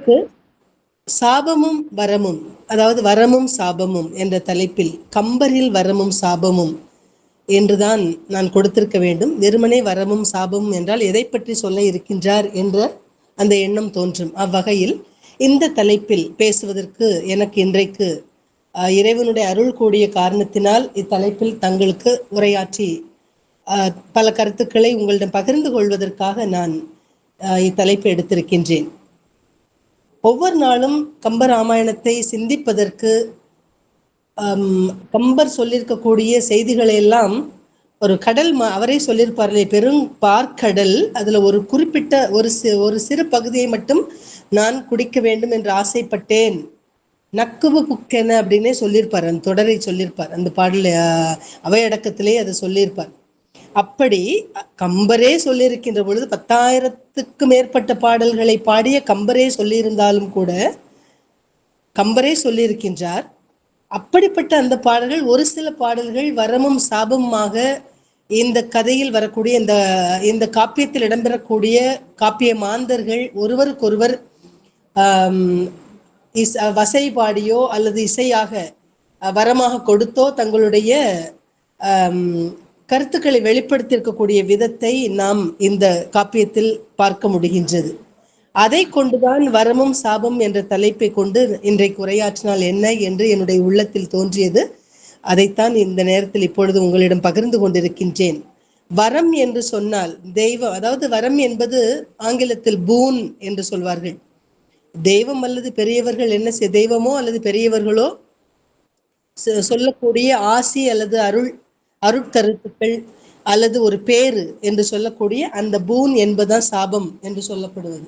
இன்றைக்கு சாபமும் வரமும், அதாவது வரமும் சாபமும் என்ற தலைப்பில் கம்பரில் வரமும் சாபமும் என்றுதான் நான் கொடுத்திருக்க வேண்டும். வெறுமனே வரமும் சாபமும் என்றால் எதை பற்றி சொல்ல இருக்கின்றார் என்ற அந்த எண்ணம் தோன்றும். அவ்வகையில் இந்த தலைப்பில் பேசுவதற்கு எனக்கு இன்றைக்கு இறைவனுடைய அருள் கூடிய காரணத்தினால் இத்தலைப்பில் தங்களுக்கு உரையாற்றி பல கருத்துக்களை உங்களிடம் பகிர்ந்து கொள்வதற்காக நான் இத்தலைப்பை எடுத்திருக்கின்றேன். ஒவ்வொரு நாளும் கம்பராமாயணத்தை சிந்திப்பதற்கு கம்பர் சொல்லியிருக்கக்கூடிய செய்திகளை எல்லாம் ஒரு கடல் அவரே சொல்லியிருப்பார்களே, பெரும் பார்க்கடல், அதுல ஒரு குறிப்பிட்ட ஒரு சிறு பகுதியை மட்டும் நான் குடிக்க வேண்டும் என்று ஆசைப்பட்டேன், நக்குவு புக்கென அப்படின்னே சொல்லியிருப்பார். அந்த தொடரை சொல்லியிருப்பார், அந்த பாடல அவையடக்கத்திலே அதை சொல்லியிருப்பார். அப்படி கம்பரே சொல்லியிருக்கின்ற பொழுது 10,000க்கு மேற்பட்ட பாடல்களை பாடிய கம்பரே சொல்லியிருந்தாலும் கூட கம்பரே சொல்லியிருக்கின்றார். அப்படிப்பட்ட அந்த பாடல்கள், ஒரு சில பாடல்கள் வரமும் சாபமுமாக இந்த கதையில் வரக்கூடிய இந்த காப்பியத்தில் இடம்பெறக்கூடிய காப்பிய மாந்தர்கள் ஒருவருக்கொருவர் வசை பாடியோ அல்லது இசையாக வரமாக கொடுத்தோ தங்களுடைய கருத்துக்களை வெளிப்படுத்தியிருக்கக்கூடிய விதத்தை நாம் இந்த காப்பியத்தில் பார்க்க முடிகின்றது. அதை கொண்டுதான் வரமும் சாபம் என்ற தலைப்பை கொண்டு இன்றைக்கு உரையாற்றினால் என்ன என்று என்னுடைய உள்ளத்தில் தோன்றியது. அதைத்தான் இந்த நேரத்தில் இப்பொழுது உங்களிடம் பகிர்ந்து கொண்டிருக்கின்றேன். வரம் என்று சொன்னால் தெய்வம், அதாவது வரம் என்பது ஆங்கிலத்தில் பூன் என்று சொல்வார்கள். தெய்வம் அல்லது பெரியவர்கள் என்ன தெய்வமோ அல்லது பெரியவர்களோ சொல்லக்கூடிய ஆசி அல்லது அருட்கருத்துக்கள் அல்லது ஒரு பேரு என்று சொல்லக்கூடிய அந்த பூன் என்பதுதான் சாபம் என்று சொல்லப்படுவது.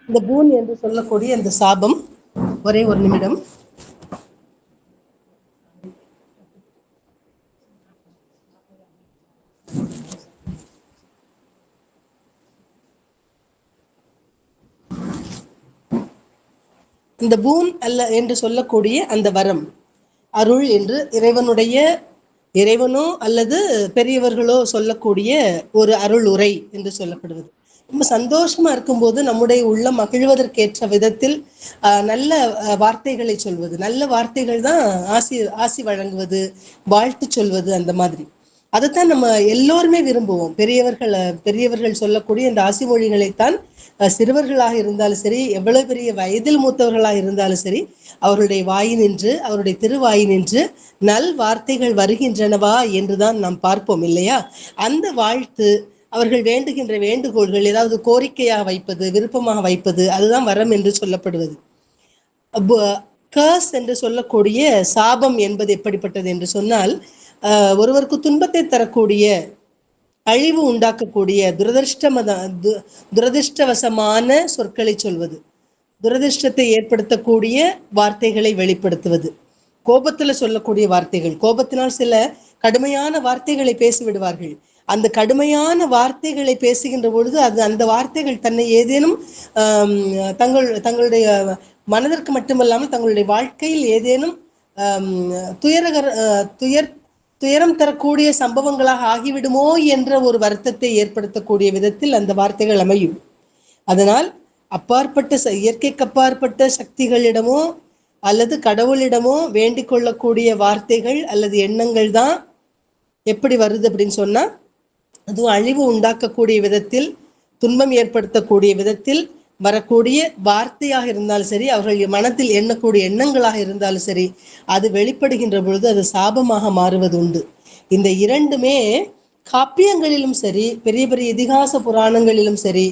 இந்த பூன் என்று சொல்லக்கூடிய அந்த சாபம், ஒரே ஒரு நிமிடம், இந்த பூன் அல்ல என்று சொல்லக்கூடிய அந்த வரம், அருள் என்று இறைவனோ அல்லது பெரியவர்களோ சொல்லக்கூடிய ஒரு அருள் உரை என்று சொல்லப்படுவது. ரொம்ப சந்தோஷமா இருக்கும்போது நம்முடைய உள்ள மகிழ்வதற்கேற்ற விதத்தில் நல்ல வார்த்தைகளை சொல்வது, நல்ல வார்த்தைகள் தான் ஆசி வழங்குவது, வாழ்த்து சொல்வது, அந்த மாதிரி. அதைத்தான் நம்ம எல்லோருமே விரும்புவோம். பெரியவர்கள் சொல்லக்கூடிய இந்த ஆசி மொழிகளைத்தான் சிறுவர்களாக இருந்தாலும் சரி, எவ்வளவு பெரிய வயதில் மூத்தவர்களாக இருந்தாலும் சரி, அவருடைய வாயினின்று, அவருடைய திருவாயினின்று நல் வார்த்தைகள் வருகின்றனவா என்றுதான் நாம் பார்ப்போம் இல்லையா? அந்த வாழ்த்து, அவர்கள் வேண்டுகின்ற வேண்டுகோள்கள், ஏதாவது கோரிக்கையாக வைப்பது, விருப்பமாக வைப்பது, அதுதான் வரம் என்று சொல்லப்படுவது. கர்ஸ் என்று சொல்லக்கூடிய சாபம் என்பது எப்படிப்பட்டது என்று சொன்னால், ஒருவருக்கு துன்பத்தை தரக்கூடிய, அழிவு உண்டாக்கக்கூடிய, துரதிருஷ்டவசமான சொற்களை சொல்வது, துரதிருஷ்டத்தை ஏற்படுத்தக்கூடிய வார்த்தைகளை வெளிப்படுத்துவது, கோபத்துல சொல்லக்கூடிய வார்த்தைகள், கோபத்தினால் சில கடுமையான வார்த்தைகளை பேசிவிடுவார்கள். அந்த கடுமையான வார்த்தைகளை பேசுகின்ற பொழுது அந்த வார்த்தைகள் தன்னை ஏதேனும் தங்களுடைய மனதிற்கு மட்டுமல்லாமல் தங்களுடைய வாழ்க்கையில் ஏதேனும் துயரம் தரக்கூடிய சம்பவங்களாக ஆகிவிடுமோ என்ற ஒரு வருத்தத்தை ஏற்படுத்தக்கூடிய விதத்தில் அந்த வார்த்தைகள் அமையும். அதனால் இயற்கைக்கு அப்பாற்பட்ட சக்திகளிடமோ அல்லது கடவுளிடமோ வேண்டிக் கொள்ளக்கூடிய வார்த்தைகள் அல்லது எண்ணங்கள் தான் எப்படி வருது அப்படின்னு சொன்னா, அதுவும் அழிவு உண்டாக்கக்கூடிய விதத்தில், துன்பம் ஏற்படுத்தக்கூடிய விதத்தில் வரக்கூடிய வார்த்தையாக இருந்தாலும் சரி, அவர்கள் மனத்தில் எண்ணக்கூடிய எண்ணங்களாக இருந்தாலும் சரி, அது வெளிப்படுகின்ற பொழுது அது சாபமாக மாறுவது உண்டு. இந்த இரண்டுமே காப்பியங்களிலும் சரி, பெரிய பெரிய இதிகாச புராணங்களிலும் சரி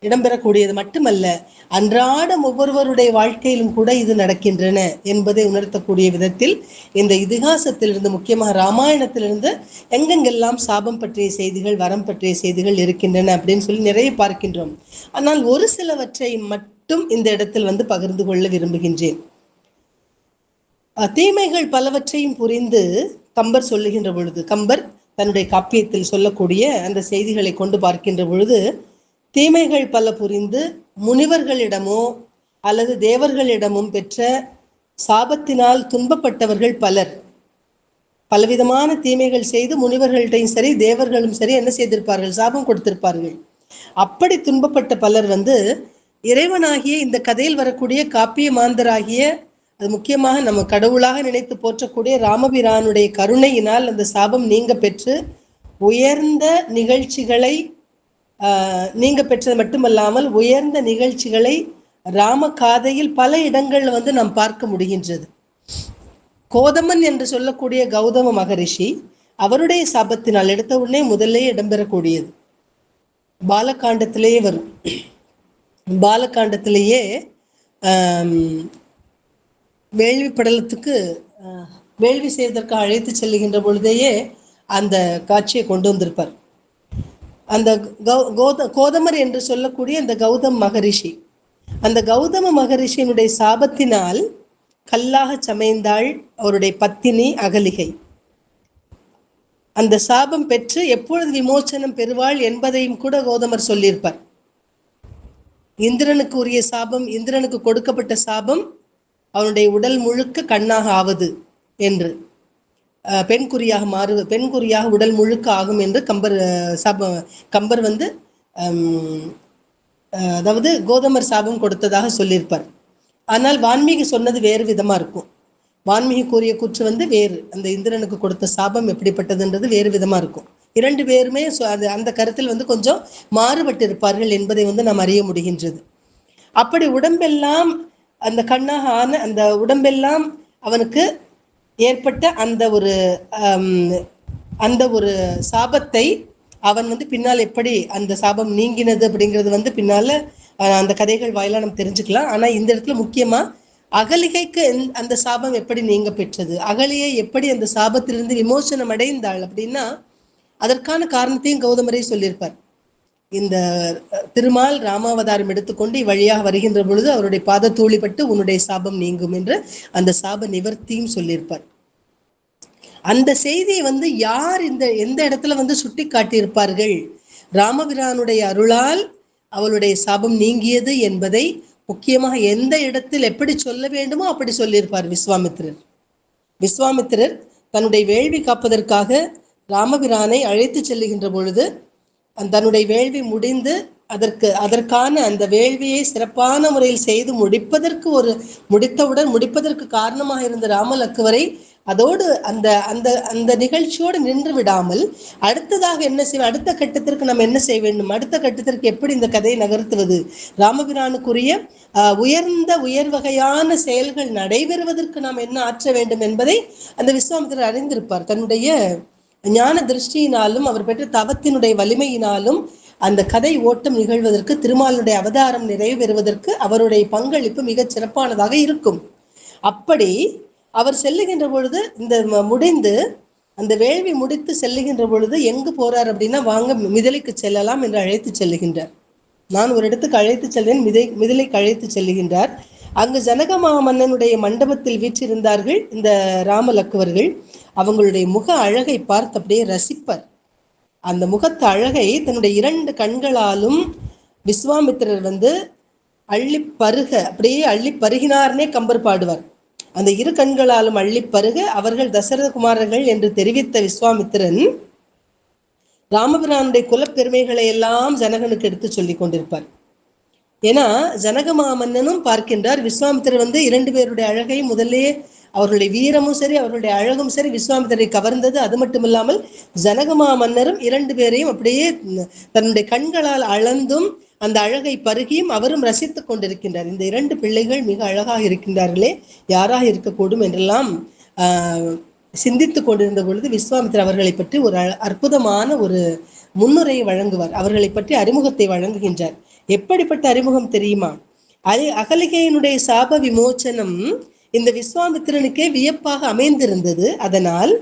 இடம்பெறக்கூடியது மட்டுமல்ல, அன்றாடம் ஒவ்வொருவருடைய வாழ்க்கையிலும் கூட இது நடக்கின்றன என்பதை உணர்த்தக்கூடிய விதத்தில் இந்த இதிகாசத்திலிருந்து, முக்கியமாக ராமாயணத்திலிருந்து எங்கெங்கெல்லாம் சாபம் பற்றிய செய்திகள், வரம் பற்றிய செய்திகள் இருக்கின்றன அப்படின்னு சொல்லி நிறைய பார்க்கின்றோம். ஆனால் ஒரு சிலவற்றை மட்டும் இந்த இடத்தில் பகிர்ந்து கொள்ள விரும்புகின்றேன். தீமைகள் பலவற்றையும் புரிந்து கம்பர் சொல்லுகின்ற பொழுது, கம்பர் தன்னுடைய காப்பியத்தில் சொல்லக்கூடிய அந்த செய்திகளை கொண்டு பார்க்கின்ற பொழுது, தீமைகள் பல புரிந்து முனிவர்களிடமோ அல்லது தேவர்களிடமும் பெற்ற சாபத்தினால் துன்பப்பட்டவர்கள் பலர். பலவிதமான தீமைகள் செய்து முனிவர்கள்ட்டையும் சரி, தேவர்களும் சரி என்ன செய்திருப்பார்கள்? சாபம் கொடுத்திருப்பார்கள். அப்படி துன்பப்பட்ட பலர் இறைவனாகிய இந்த கதையில் வரக்கூடிய காப்பிய மாந்தராகிய, அது முக்கியமாக நம்ம கடவுளாக நினைத்து போற்றக்கூடிய ராமபிரானுடைய கருணையினால் அந்த சாபம் நீங்க பெற்று உயர்ந்த நிகழ்ச்சிகளை நீங்க பெற்றது மட்டுமல்லாமல் உயர்ந்த நிகழ்ச்சிகளை ராம காதையில் பல இடங்கள்ல நாம் பார்க்க முடிகின்றது. கோதமன் என்று சொல்லக்கூடிய கௌதம மகரிஷி அவருடைய சாபத்தினால் எடுத்த உடனே முதல்ல இடம்பெறக்கூடியது பாலகாண்டத்திலேயே வரும். பாலகாண்டத்திலேயே வேள்வி படலத்துக்கு வேள்வி செய்வதற்கு அழைத்து செல்லுகின்ற பொழுதேயே அந்த காட்சியை கொண்டு வந்திருப்பார். அந்த கோதமர் என்று சொல்லக்கூடிய அந்த கௌதம் மகரிஷி, அந்த கௌதம மகரிஷியினுடைய சாபத்தினால் கல்லாக சமைந்தாள் அவருடைய பத்தினி அகலிகை. அந்த சாபம் பெற்று எப்பொழுது விமோச்சனம் பெறுவாள் என்பதையும் கூட கௌதமர் சொல்லியிருப்பார். இந்திரனுக்கு உரிய சாபம், இந்திரனுக்கு கொடுக்கப்பட்ட சாபம் அவனுடைய உடல் முழுக்க கண்ணாக ஆவது என்று, பெண்குறியாக உடல் முழுக்க ஆகும் என்று கம்பர் அதாவது கோதமர் சாபம் கொடுத்ததாக சொல்லியிருப்பார். ஆனால் வான்மீகி சொன்னது வேறு விதமா இருக்கும். வான்மீகி கூறிய கூற்று வேறு, அந்த இந்திரனுக்கு கொடுத்த சாபம் எப்படிப்பட்டதுன்றது வேறு விதமா இருக்கும். இரண்டு பேருமே அந்த கருத்தில் கொஞ்சம் மாறுபட்டு இருப்பார்கள் என்பதை நாம் அறிய முடிகின்றது. அப்படி உடம்பெல்லாம் அந்த கண்ணாக ஆன அந்த உடம்பெல்லாம் அவனுக்கு ஏற்பட்ட அந்த ஒரு சாபத்தை அவன் பின்னால் எப்படி அந்த சாபம் நீங்கினது அப்படிங்கிறது பின்னால அந்த கதைகள் வாயிலா நம்ம தெரிஞ்சுக்கலாம். ஆனா இந்த இடத்துல முக்கியமா அகலிகைக்கு அந்த சாபம் எப்படி நீங்க பெற்றது, அகலியை எப்படி அந்த சாபத்திலிருந்து விமோசனம் அடைந்தாள் அப்படின்னா அதற்கான காரணத்தையும் கௌதமரே சொல்லியிருப்பார். இந்த திருமால் ராமாவதாரம் எடுத்துக்கொண்டு இவ்வழியாக வருகின்ற பொழுது அவருடைய பாத தூளிப்பட்டு உன்னுடைய சாபம் நீங்கும் என்று அந்த சாப நிவர்த்தியும் சொல்லியிருப்பார். அந்த செய்தியை யார் எந்த இடத்துல சுட்டி காட்டியிருப்பார்கள்? ராமபிரானுடைய அருளால் அவளுடைய சாபம் நீங்கியது என்பதை முக்கியமாக எந்த இடத்தில் எப்படி சொல்ல வேண்டுமோ அப்படி சொல்லியிருப்பார் விஸ்வாமித்திரர் தன்னுடைய வேள்வி காப்பதற்காக ராமபிரானை அழைத்து செல்லுகின்ற பொழுது தன்னுடைய வேள்வி முடிந்து அதற்கான அந்த வேள்வியை சிறப்பான முறையில் செய்து முடிப்பதற்கு காரணமாக இருந்த ராமலக்குவரை அதோடு அந்த அந்த அந்த நிகழ்ச்சியோடு நின்று விடாமல் அடுத்ததாக என்ன செய்வோம், அடுத்த கட்டத்திற்கு நாம் என்ன செய்ய வேண்டும், அடுத்த கட்டத்திற்கு எப்படி இந்த கதையை நகர்த்துவது, ராமபிரானுக்குரிய உயர்வகையான செயல்கள் நடைபெறுவதற்கு நாம் என்ன ஆற்ற வேண்டும் என்பதை அந்த விஸ்வாமித்திரர் அறிந்திருப்பார். தன்னுடைய ஞான திருஷ்டியினாலும் அவர் பெற்ற தவத்தினுடைய வலிமையினாலும் அந்த கதை ஓட்டம் நிகழ்வதற்கு, திருமாலுடைய அவதாரம் நிறைவு பெறுவதற்கு அவருடைய பங்களிப்பு மிகச் சிறப்பானதாக இருக்கும். அப்படி அவர் செல்லுகின்ற பொழுது முடிந்து அந்த வேள்வி முடித்து செல்லுகின்ற பொழுது எங்கு போறார் அப்படின்னா, வாங்க மிதிலைக்கு செல்லலாம் என்று அழைத்து செல்லுகின்றார். நான் ஒரு இடத்துக்கு அழைத்து செல்வேன், மிதிலைக்கு அழைத்து செல்லுகின்றார். அங்கு ஜனகமா மன்னனுடைய மண்டபத்தில் வீற்றிருந்தார்கள் இந்த ராமலக்குவர்கள். அவங்களுடைய முக அழகை பார்த்து அப்படியே ரசிப்பர். அந்த முகத்து அழகை தன்னுடைய 2 கண்களாலும் விஸ்வாமித்திரர் அள்ளி பருக, அப்படியே அள்ளி பருகினார்னே கம்பர் பாடுவார். அந்த 2 கண்களாலும் அள்ளி பருக அவர்கள் தசரத குமாரர்கள் என்று தெரிவித்த விஸ்வாமித்திரன் ராமபிரானுடைய குலப்பெருமைகளை எல்லாம் ஜனகனுக்கு எடுத்து சொல்லி கொண்டிருப்பார். ஏன்னா ஜனகமாமன்னனும் பார்க்கின்றார். விஸ்வாமித்திரர் 2 பேருடைய அழகை முதல்லே, அவர்களுடைய வீரமும் சரி அவர்களுடைய அழகும் சரி விஸ்வாமித்திரரை கவர்ந்தது. அது மட்டுமில்லாமல் ஜனகமா மன்னரும் 2 பேரையும் அப்படியே தன்னுடைய கண்களால் அளந்தும் அந்த அழகை பருகியும் அவரும் ரசித்துக் கொண்டிருக்கின்றார். இந்த 2 பிள்ளைகள் மிக அழகாக இருக்கின்றார்களே, யாராக இருக்கக்கூடும் என்றெல்லாம் சிந்தித்து கொண்டிருந்த பொழுது விஸ்வாமித்திரர் அவர்களை பற்றி ஒரு அற்புதமான ஒரு முன்னுரையை வழங்குவார். அவர்களை பற்றி அறிமுகத்தை வழங்குகின்றார். எப்படிப்பட்ட அறிமுகம் தெரியுமா? அகலிகையினுடைய சாப விமோச்சனம் இந்த விஸ்வாமித்திரனுக்கே வியப்பாக அமைந்திருந்தது. அதனால்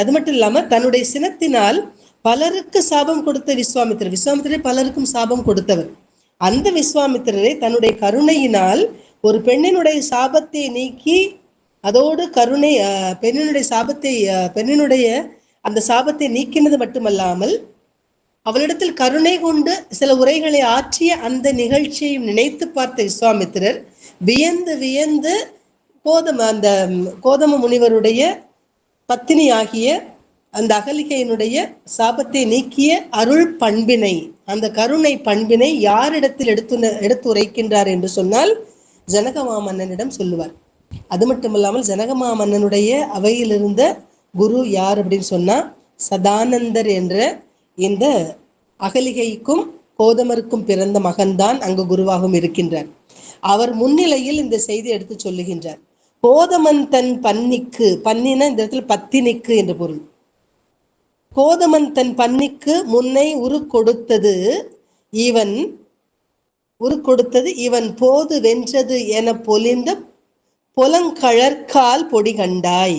அது மட்டும் இல்லாம தன்னுடைய சினத்தினால் பலருக்கு சாபம் கொடுத்த விஸ்வாமித்திரரை பலருக்கும் சாபம் கொடுத்தவர். அந்த விஸ்வாமித்திரரை தன்னுடைய கருணையினால் ஒரு பெண்ணினுடைய சாபத்தை நீக்கி, அதோடு பெண்ணினுடைய அந்த சாபத்தை நீக்கினது மட்டுமல்லாமல் அவளிடத்தில் கருணை கொண்டு சில உரைகளை ஆற்றிய அந்த நிகழ்ச்சியையும் நினைத்து பார்த்த விஸ்வாமித்திரர் வியந்து கோதம முனிவருடைய பத்தினி ஆகிய அந்த அகலிகையினுடைய சாபத்தை நீக்கிய அருள் பண்பினை, அந்த கருணை பண்பினை யாரிடத்தில் எடுத்து உரைக்கின்றார் என்று சொன்னால் ஜனகமாமன்னனிடம் சொல்லுவார். அது மட்டும் இல்லாமல் ஜனகமாமன்னனுடைய அவையில் இருந்த குரு யார் அப்படின்னு சொன்னா சதானந்தர் என்ற இந்த அகலிகைக்கும் கோதமருக்கும் பிறந்த மகன்தான் அங்கு குருவாகவும் இருக்கின்றார். அவர் முன்னிலையில் இந்த செய்தி எடுத்து சொல்லுகின்றார். கோதமன் தன் பன்னிக்கு, பன்னின இந்த இடத்துல பத்தினிக்கு என்று பொருள். கோதமன் தன் பன்னிக்கு முன்னை உரு கொடுத்தது இவன் போது வென்றது என பொலிந்த பொலங்கழற்கால் பொடி கண்டாய்.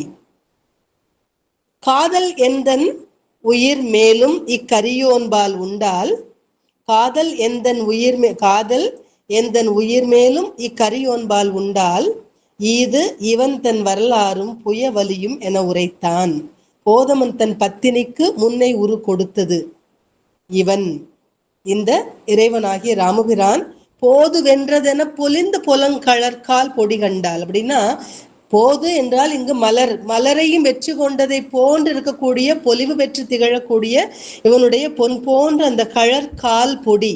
காதல் எந்தன் உயிர் மேலும் இக்கரியோன்பால் உண்டால், காதல் எந்தன் உயிர் மேலும் இக்கரியோன்பால் உண்டால், ஈது இவன் தன் வரலாறும் புயவலியும் என உரைத்தான். கோதமன் தன் பத்தினிக்கு முன்னை உரு கொடுத்தது இவன், இந்த இறைவனாகிய ராமபிரான் போது வென்றதென பொலிந்து பொலங்கழற்கால் பொடி கண்டால். அப்படின்னா போது என்றால் இங்கு மலரையும் வெற்றி கொண்டதை போன்று இருக்கக்கூடிய, பொலிவு பெற்று திகழக்கூடிய இவனுடைய பொன் போன்ற அந்த கழற்கால் பொடி,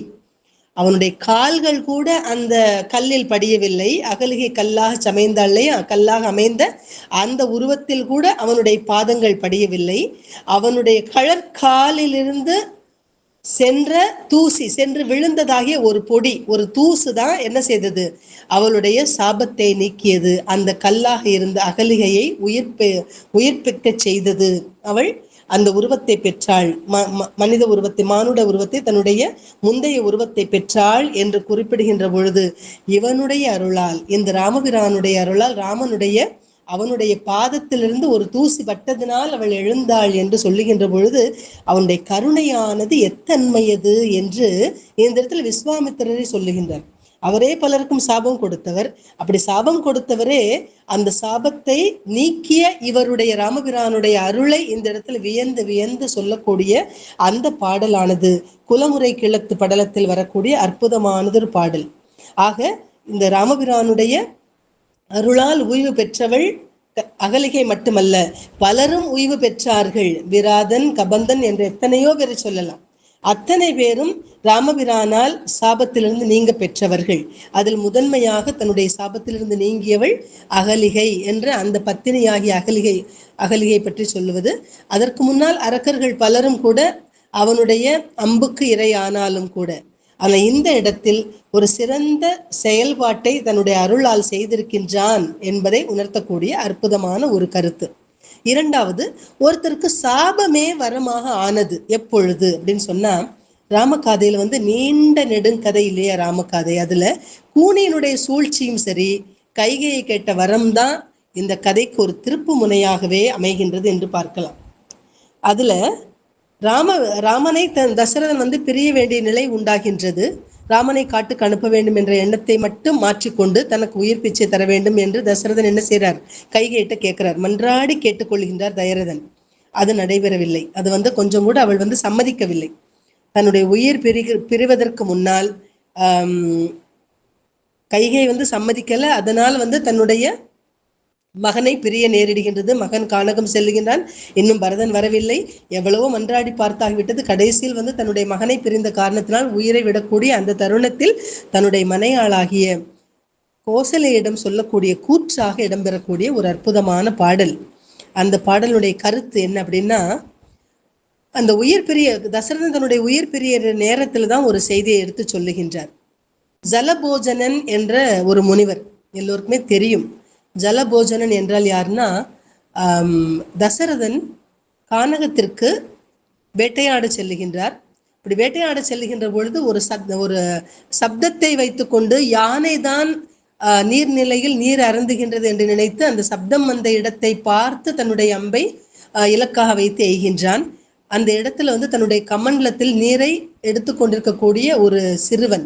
அவனுடைய கால்கள் கூட அந்த கல்லில் படியவில்லை. அகலிகை கல்லாக சமைந்தாலே கல்லாக அமைந்த அந்த உருவத்தில் கூட அவனுடைய பாதங்கள் படியவில்லை. அவனுடைய கழற்காலிலிருந்து சென்று விழுந்ததாகிய ஒரு பொடி, ஒரு தூசு தான் என்ன செய்தது, அவளுடைய சாபத்தை நீக்கியது. அந்த கல்லாக இருந்த அகலிகையை உயிர்ப்பிக்க செய்தது. அவள் அந்த உருவத்தை பெற்றாள், மனித உருவத்தை, மானுட உருவத்தை, தன்னுடைய முந்தைய உருவத்தை பெற்றாள் என்று குறிப்பிடுகின்ற பொழுது இவனுடைய அருளால், இந்த ராமபிரானுடைய அருளால், அவனுடைய பாதத்திலிருந்து ஒரு தூசி பட்டதினால் அவள் எழுந்தாள் என்று சொல்லுகின்ற பொழுது அவனுடைய கருணையானது எத்தன்மையது என்று இந்த இடத்துல விஸ்வாமித்திரரை சொல்லுகின்றார். அவரே பலருக்கும் சாபம் கொடுத்தவர். அப்படி சாபம் கொடுத்தவரே அந்த சாபத்தை நீக்கிய இவருடைய ராமபிரானுடைய அருளை இந்த இடத்துல வியந்து சொல்லக்கூடிய அந்த பாடலானது குலமுறை கிழக்கு படலத்தில் வரக்கூடிய அற்புதமானது ஒரு பாடல். ஆக இந்த ராமபிரானுடைய அருளால் உய்வு பெற்றவள் அகலிகை மட்டுமல்ல, பலரும் உய்வு பெற்றார்கள். விராதன், கபந்தன் என்று எத்தனையோ பேரை சொல்லலாம். அத்தனை பேரும் ராமபிரானால் சாபத்திலிருந்து நீங்க பெற்றவர்கள். அதில் முதன்மையாக தன்னுடைய சாபத்திலிருந்து நீங்கியவள் அகலிகை என்ற அந்த பத்தினியாகிய அகலிகை பற்றி சொல்லுவது. அதற்கு முன்னால் அரக்கர்கள் பலரும் கூட அவனுடைய அம்புக்கு இரையானாலும் கூட, ஆனால் இந்த இடத்தில் ஒரு சிறந்த செயல்பாட்டை தன்னுடைய அருளால் செய்திருக்கின்றான் என்பதை உணர்த்தக்கூடிய அற்புதமான ஒரு கருத்து. இரண்டாவது, ஒருத்தருக்கு சாபமே வரமாக ஆனது எப்பொழுது அப்படின்னு சொன்னா, ராமகாதையில நீண்ட நெடுங்கதை இல்லையா ராமகாதை, அதுல கூனியினுடைய சூழ்ச்சியும் சரி, கைகையை கேட்ட வரம் தான் இந்த கதைக்கு ஒரு திருப்பு முனையாகவே அமைகின்றது என்று பார்க்கலாம். அதுல ராமனை தசரதன் பிரிய வேண்டிய நிலை உண்டாகின்றது. ராமனை காட்டுக்கு அனுப்ப வேண்டும் என்ற எண்ணத்தை மட்டும் மாற்றிக்கொண்டு தனக்கு உயிர் பிச்சை தர வேண்டும் என்று தசரதன் என்ன செய்கிறார், கைகையிட்ட கேட்கிறார், மன்றாடி கேட்டுக்கொள்கின்றார் தயரதன். அது நடைபெறவில்லை. அது கொஞ்சம் கூட அவள் சம்மதிக்கவில்லை. தன்னுடைய உயிர் பிரிவதற்கு முன்னால் கைகை சம்மதிக்கல. அதனால் தன்னுடைய மகனை பிரிய நேரிடுகின்றது. மகன் கானகம் செல்லுகின்றான். இன்னும் பரதன் வரவில்லை. எவ்வளவோ மன்றாடி பார்த்தாகிவிட்டது. கடைசியில் தன்னுடைய மகனை பிரிந்த காரணத்தினால் உயிரை விடக்கூடிய அந்த தருணத்தில் தன்னுடைய மனையாளாகிய கோசலையிடம் சொல்லக்கூடிய கூற்றாக இடம்பெறக்கூடிய ஒரு அற்புதமான பாடல். அந்த பாடலுடைய கருத்து என்ன அப்படின்னா, அந்த தசரதன் தன்னுடைய உயிர் பிரிய நேரத்தில் தான் ஒரு செய்தியை எடுத்து சொல்லுகின்றார். ஜலபோஜனன் என்ற ஒரு முனிவர், எல்லோருக்குமே தெரியும். ஜலபோஜனன் என்றால் யாருன்னா, தசரதன் கானகத்திற்கு வேட்டையாட செல்லுகின்றார். இப்படி வேட்டையாட செல்லுகின்ற பொழுது ஒரு சப்தத்தை வைத்துக்கொண்டு யானை தான் நீர்நிலையில் நீர் அருந்துகின்றது என்று நினைத்து அந்த சப்தம் வந்த இடத்தை பார்த்து தன்னுடைய அம்பை இலக்காக வைத்து எய்கின்றான். அந்த இடத்துல தன்னுடைய கமண்டலத்தில் நீரை எடுத்து கொண்டிருக்கக்கூடிய ஒரு சிறுவன்,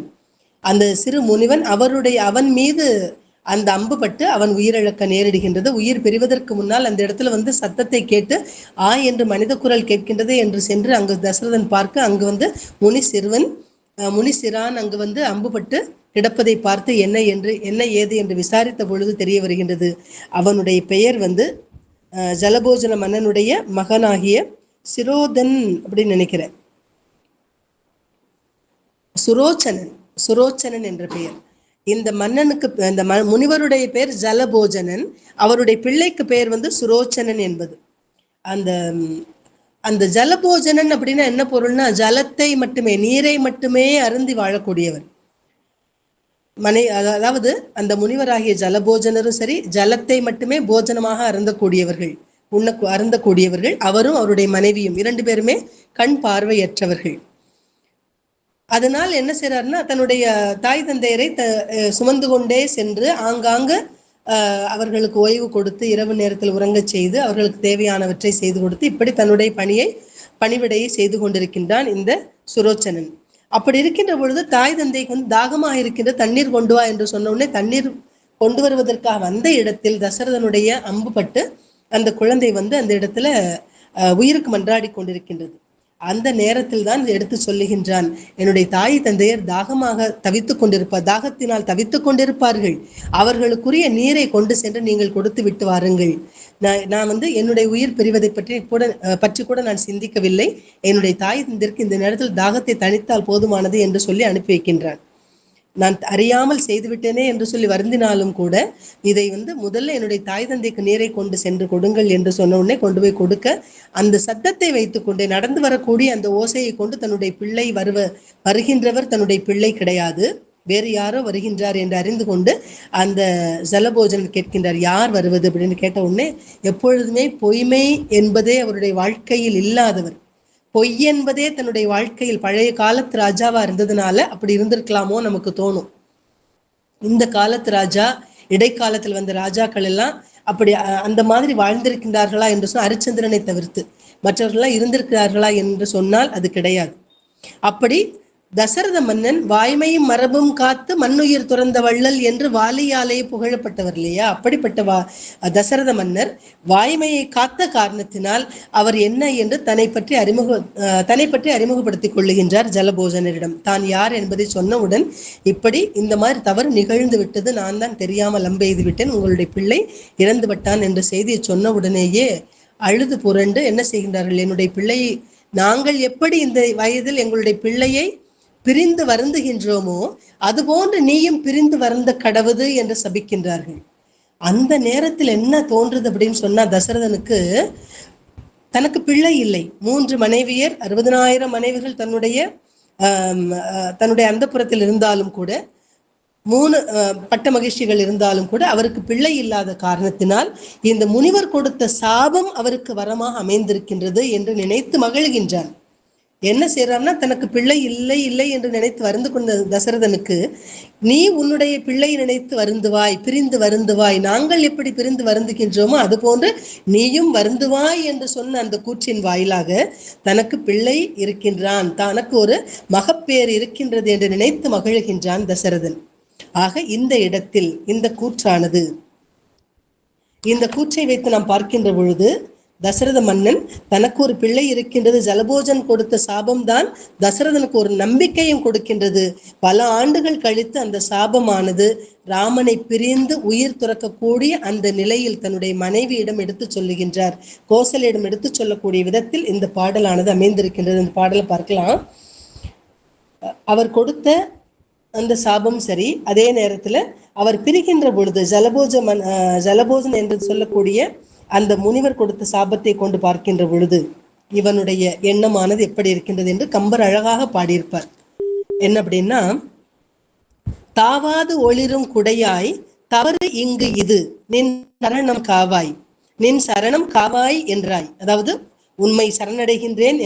அந்த சிறு முனிவன், அவன் மீது அந்த அம்பு பட்டு அவன் உயிரிழக்க நேரிடுகின்றது. உயிர் பெறுவதற்கு முன்னால் அந்த இடத்துல சத்தத்தை கேட்டு என்று மனித குரல் கேட்கின்றது என்று சென்று அங்கு தசரதன் பார்க்க அங்கு முனிசிரான் அங்கு அம்பு பட்டு கிடப்பதை பார்த்து என்ன ஏது என்று விசாரித்த பொழுது தெரிய வருகின்றது. அவனுடைய பெயர் ஜலபோஜன மன்னனுடைய மகனாகிய சிரோதன் அப்படின்னு நினைக்கிறேன். சுரோச்சனன், சுரோச்சனன் என்ற பெயர். இந்த மன்னனுக்கு, இந்த முனிவருடைய பெயர் ஜலபோஜனன், அவருடைய பிள்ளைக்கு பெயர் சுரோச்சனன் என்பது. அந்த அந்த ஜலபோஜனன் அப்படின்னா என்ன பொருள்னா, ஜலத்தை மட்டுமே, நீரை மட்டுமே அருந்தி வாழக்கூடியவர். அதாவது அந்த முனிவராகிய ஜலபோஜனரும் சரி, ஜலத்தை மட்டுமே போஜனமாக அருந்தக்கூடியவர்கள், அருந்தக்கூடியவர்கள். அவரும் அவருடைய மனைவியும் 2 பேருமே கண் பார்வையற்றவர்கள். அதனால் என்ன செய்றாருன்னா, தன்னுடைய தாய் தந்தையரை சுமந்து கொண்டே சென்று ஆங்காங்கு அவர்களுக்கு ஓய்வு கொடுத்து, இரவு நேரத்தில் உறங்கச் செய்து, அவர்களுக்கு தேவையானவற்றை செய்து கொடுத்து, இப்படி தன்னுடைய பணிவிடையை செய்து கொண்டிருக்கின்றான் இந்த சுரோச்சனன். அப்படி இருக்கின்ற பொழுது தாய் தந்தைக்கு தாகமாக இருக்கின்ற தண்ணீர் கொண்டு வா என்று சொன்ன உடனே தண்ணீர் கொண்டு வருவதற்காக வந்த இடத்தில் தசரதனுடைய அம்பு பட்டு அந்த குழந்தை அந்த இடத்துல உயிருக்கு மன்றாடி கொண்டிருக்கின்றது. அந்த நேரத்தில் தான் எடுத்து சொல்லுகின்றான், என்னுடைய தாய் தந்தையர் தாகத்தினால் தவித்துக் கொண்டிருப்பார்கள், அவர்களுக்குரிய நீரை கொண்டு சென்று நீங்கள் கொடுத்து விட்டு வாருங்கள். நான் என்னுடைய உயிர் பிரிவதை பற்றி கூட நான் சிந்திக்கவில்லை. என்னுடைய தாய் தந்தையருக்கு இந்த நேரத்தில் தாகத்தை தணித்தால் போதுமானது என்று சொல்லி அனுப்பி வைக்கின்றான். நான் அறியாமல் செய்துவிட்டேனே என்று சொல்லி வருந்தினாலும் கூட இதை முதல்ல என்னுடைய தாய் தந்தைக்கு நீரை கொண்டு சென்று கொடுங்கள் என்று சொன்ன உடனே கொண்டு போய் கொடுக்க, அந்த சத்தத்தை வைத்துக்கொண்டே நடந்து வரக்கூடிய அந்த ஓசையை கொண்டு தன்னுடைய பிள்ளை வருகின்றவர் தன்னுடைய பிள்ளை கிடையாது, வேறு யாரோ வருகின்றார் என்று அறிந்து கொண்டு அந்த ஜலபோஜனன் கேட்கின்றார், யார் வருவது அப்படின்னு கேட்ட உடனே, எப்பொழுதுமே பொய்மை என்பதே அவருடைய வாழ்க்கையில் இல்லாதவர், பொய் என்பதே தன்னுடைய வாழ்க்கையில் பழைய காலத்து ராஜாவா இருந்ததுனால அப்படி இருந்திருக்கலாமோ நமக்கு தோணும். இந்த காலத்து ராஜா, இடைக்காலத்தில் வந்த ராஜாக்கள் எல்லாம் அப்படி அந்த மாதிரி வாழ்ந்திருக்கின்றார்களா என்று சொன்னால் ஹரிச்சந்திரனை தவிர்த்து மற்றவர்கள்லாம் இருந்திருக்கிறார்களா என்று சொன்னால் அது கிடையாது. அப்படி தசரத மன்னன் வாய்மையும் மரபும் காத்து மண்ணுயிர் துறந்த வள்ளல் என்று வாலியாலேயே புகழப்பட்டவர் இல்லையா? அப்படிப்பட்ட தசரத மன்னர் வாய்மையை காத்த காரணத்தினால் அவர் என்ன என்று தன்னை பற்றி அறிமுகப்படுத்திக் கொள்ளுகின்றார் ஜலபோஜனரிடம். தான் யார் என்பதை சொன்னவுடன், இப்படி இந்த மாதிரி தவறு நிகழ்ந்து விட்டது, நான் தான் தெரியாமல் அம்பெய்து விட்டேன், உங்களுடைய பிள்ளை இறந்து விட்டான் என்ற செய்தியை சொன்ன உடனேயே அழுது புரண்டு என்ன செய்கின்றார்கள், என்னுடைய பிள்ளையை நாங்கள் எப்படி இந்த வயதில் எங்களுடைய பிள்ளையை பிரிந்து வருந்துகின்றோமோ அதுபோன்று நீயும் பிரிந்து வருந்த கடவுது என்று சபிக்கின்றார்கள். அந்த நேரத்தில் என்ன தோன்றுது அப்படின்னு சொன்னா, தசரதனுக்கு தனக்கு பிள்ளை இல்லை, 3 மனைவியர், 60,000 மனைவிகள் தன்னுடைய அந்தப்புறத்தில் இருந்தாலும் கூட, 3 பட்ட மகிழ்ச்சிகள் இருந்தாலும் கூட அவருக்கு பிள்ளை இல்லாத காரணத்தினால் இந்த முனிவர் கொடுத்த சாபம் அவருக்கு வரமாக அமைந்திருக்கின்றது என்று நினைத்து மகிழ்கின்றான். என்ன செய்யறான்னா, தனக்கு பிள்ளை இல்லை இல்லை என்று நினைத்து வருந்து கொண்ட தசரதனுக்கு, நீ உன்னுடைய பிள்ளை நினைத்து வருந்துவாய், பிரிந்து வருந்துவாய், நாங்கள் எப்படி பிரிந்து வருந்துகின்றோமோ அது போன்று நீயும் வருந்துவாய் என்று சொன்ன அந்த கூற்றின் வாயிலாக தனக்கு பிள்ளை இருக்கின்றான், தனக்கு ஒரு மகப்பேறு இருக்கின்றது என்று நினைத்து மகிழ்கின்றான் தசரதன். ஆக இந்த இடத்தில் இந்த கூற்றானது, இந்த கூற்றை வைத்து நாம் பார்க்கின்ற பொழுது, தசரத மன்னன் தனக்கு ஒரு பிள்ளை இருக்கின்றது, ஜலபோஜன் கொடுத்த சாபம்தான் தசரதனுக்கு ஒரு நம்பிக்கையும் கொடுக்கின்றது. பல ஆண்டுகள் கழித்து அந்த சாபமானது ராமனை பிரிந்து உயிர் துறக்கக்கூடிய அந்த நிலையில் தன்னுடைய மனைவியிடம் எடுத்து சொல்லுகின்றார். கோசலையிடம் எடுத்து சொல்லக்கூடிய விதத்தில் இந்த பாடலானது அமைந்திருக்கின்றது. இந்த பாடலை பார்க்கலாம். அவர் கொடுத்த அந்த சாபம் சரி, அதே நேரத்தில் அவர் பிரிகின்ற பொழுது ஜலபோஜன் என்று சொல்லக்கூடிய அந்த முனிவர் கொடுத்த சாபத்தை கொண்டு பார்க்கின்ற பொழுது இவனுடைய எண்ணமானது எப்படி இருக்கின்றது என்று கம்பர் அழகாக பாடியிருப்பார். என்ன அப்படின்னா, தாவாது ஒளிரும் குடையாய் தவறு இங்கு இது, நின் சரணம் காவாய், நின் சரணம் காவாய் என்றாய். அதாவது உண்மை சரணடைகின்றேன்,